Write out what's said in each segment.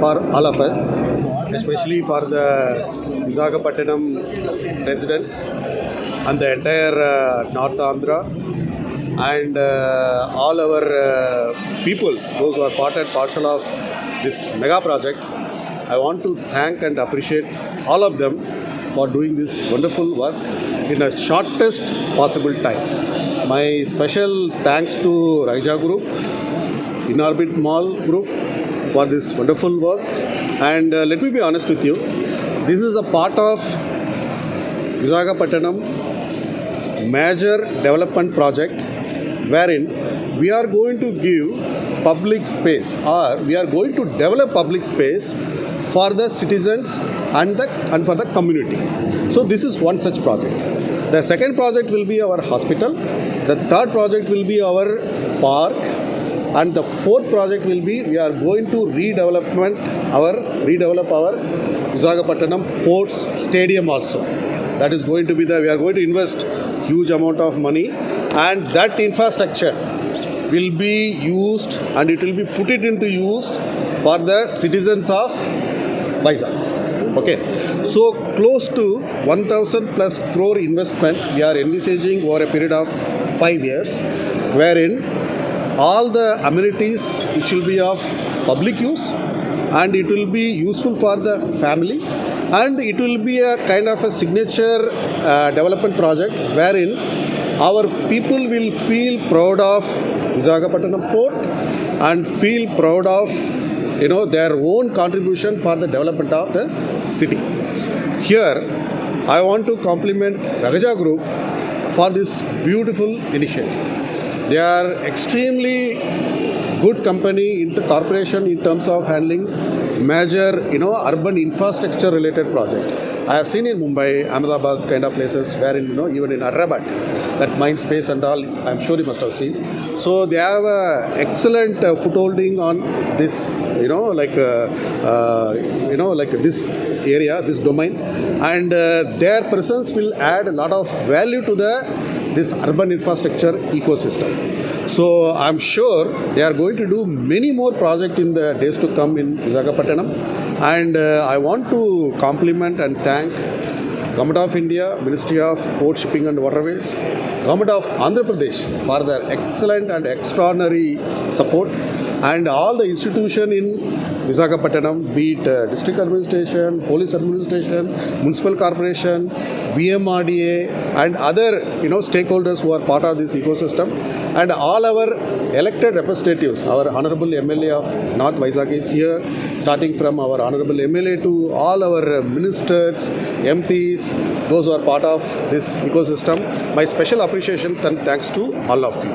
for all of us, especially for the Visakhapatnam residents and the entire North Andhra and all our people, those who are part and parcel of this mega project. I want to thank and appreciate all of them for doing this wonderful work in the shortest possible time. My special thanks to Raija Group, Inorbit Mall Group for this wonderful work. And let me be honest with you, this is a part of Visakhapatnam major development project wherein we are going to give public space, or we are going to develop public space for the citizens and for the community. So this is one such project. The second project will be our hospital. The third project will be our park. And the fourth project will be we are going to redevelop our Visakhapatnam Ports Stadium also. That is going to be we are going to invest huge amount of money, and that infrastructure will be used and it will be put it into use for the citizens of Vizag. Okay, so close to 1,000 plus crore investment we are envisaging over a period of 5 years, wherein all the amenities which will be of public use and it will be useful for the family, and it will be a kind of a signature development project wherein our people will feel proud of Visakhapatnam Port and feel proud of their own contribution for the development of the city. Here I want to compliment Raija Group for this beautiful initiative. They are extremely good company in the corporation in terms of handling major urban infrastructure related project. I have seen in Mumbai, Ahmedabad kind of places wherein even in Hyderabad, that Mindspace and all, I'm sure you must have seen. So they have excellent footholding on this this area, this domain, and their presence will add a lot of value to this urban infrastructure ecosystem. So I'm sure they are going to do many more projects in the days to come in Visakhapatnam, and I want to compliment and thank Government of India, Ministry of Port, Shipping and Waterways, Government of Andhra Pradesh for their excellent and extraordinary support, and all the institution in Visakhapatnam, be it district administration, police administration, municipal corporation, VMRDA, and other stakeholders who are part of this ecosystem, and all our elected representatives. Our honorable MLA of North Vizag is here, starting from our honorable MLA to all our ministers, MPs, those who are part of this ecosystem. My special appreciation and thanks to all of you.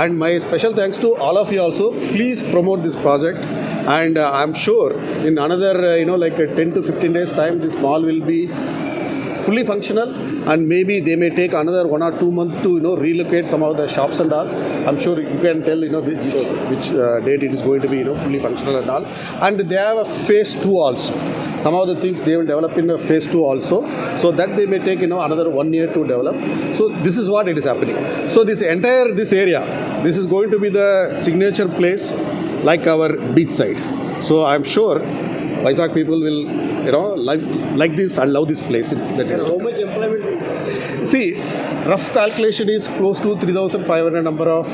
And my special thanks to all of you also. Please promote this project. And I'm sure in another 10 to 15 days time, this mall will be fully functional, and maybe they may take another 1 or 2 months to relocate some of the shops and all. I'm sure you can tell which date it is going to be fully functional and all. And they have a phase 2 also. Some of the things they will develop in a phase 2 also, so that they may take another 1 year to develop. So this is what it is happening. So this area, this is going to be the signature place like our beach side. So I'm sure Vizag people will like this and love this place in the days to come. How much employment? See, rough calculation is close to 3,500 number of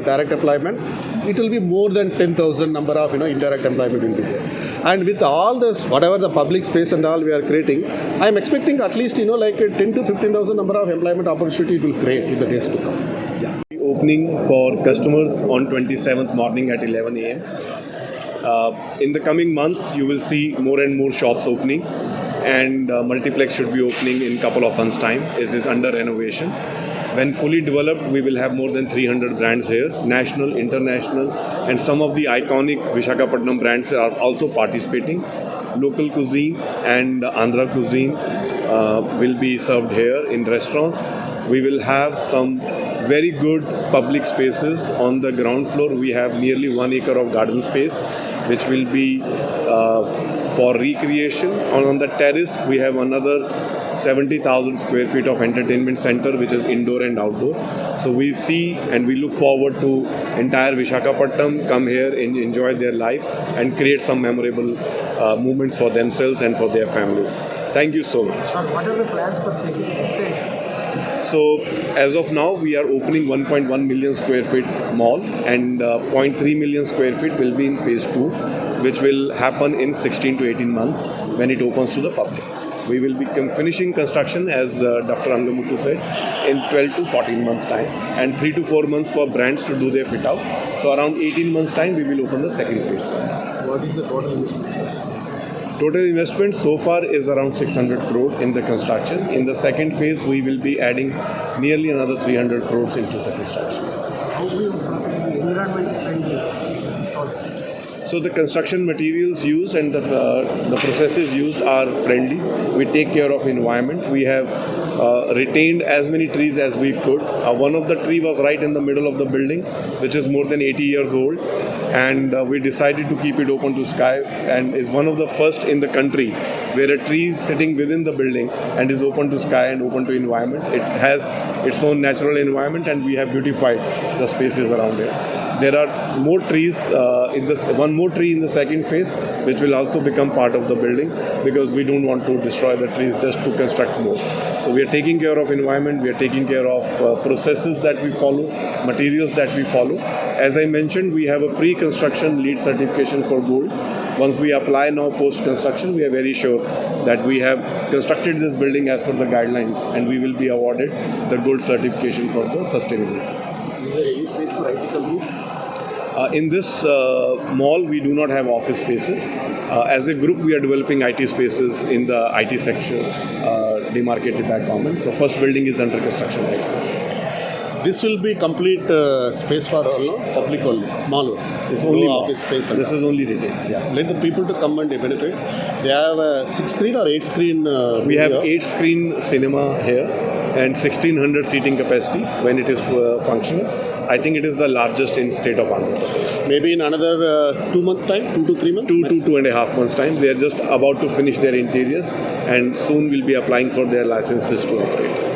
direct employment. It will be more than 10,000 number of indirect employment will be there. And with all this, whatever the public space and all we are creating, I am expecting at least 10 to 15,000 number of employment opportunity it will create in the days to come. Yeah. Opening for customers on 27th morning at 11 a.m. In the coming months, you will see more and more shops opening, and multiplex should be opening in a couple of months' time. It is under renovation. When fully developed, we will have more than 300 brands here, national, international, and some of the iconic Visakhapatnam brands are also participating. Local cuisine and Andhra cuisine will be served here in restaurants. We will have some very good public spaces on the ground floor. We have nearly 1 acre of garden space, which will be for recreation. On the terrace, we have another 70,000 square feet of entertainment center, which is indoor and outdoor. So we see and we look forward to entire Vishakhapatnam come here and enjoy their life and create some memorable moments for themselves and for their families. Thank you so much. Sir, what are the plans for second extension? So as of now, we are opening 1.1 million square feet mall, and 0.3 million square feet will be in phase 2, which will happen in 16 to 18 months when it opens to the public. We will be finishing construction, as Dr. Angamuttu said, in 12 to 14 months time, and 3 to 4 months for brands to do their fit out. So around 18 months time, we will open the second phase. What is the total investment? Total investment so far is around 600 crore in the construction. In the second phase, we will be adding nearly another 300 crores into the construction. How will you be environment friendly? So the construction materials used and the processes used are friendly. We take care of environment. We have retained as many trees as we could. One of the tree was right in the middle of the building, which is more than 80 years old. And we decided to keep it open to sky, and is one of the first in the country where a tree is sitting within the building and is open to sky and open to environment. It has its own natural environment, and we have beautified the spaces around it. There are more trees one more tree in the second phase, which will also become part of the building, because we don't want to destroy the trees just to construct more. So we are taking care of environment, we are taking care of processes that we follow, materials that we follow. As I mentioned, we have a pre-construction LEED certification for gold. Once we apply now post-construction, we are very sure that we have constructed this building as per the guidelines, and we will be awarded the gold certification for the sustainability. Is there any space for IT companies? In this mall, we do not have office spaces. As a group, we are developing IT spaces in the IT section demarcated by government. So first building is under construction right now. This will be complete space for public only, mall. It's only no mall. office space. and This all. is only retail. Yeah. Let the people to come and benefit. They have a 6-screen or 8-screen. We have 8-screen cinema here and 1,600 seating capacity when it is functional. I think it is the largest in state of Andhra Pradesh. Maybe in another 2 month time, 2 to 3 months. 2 to 2.5 months time. They are just about to finish their interiors, and soon will be applying for their licenses to operate.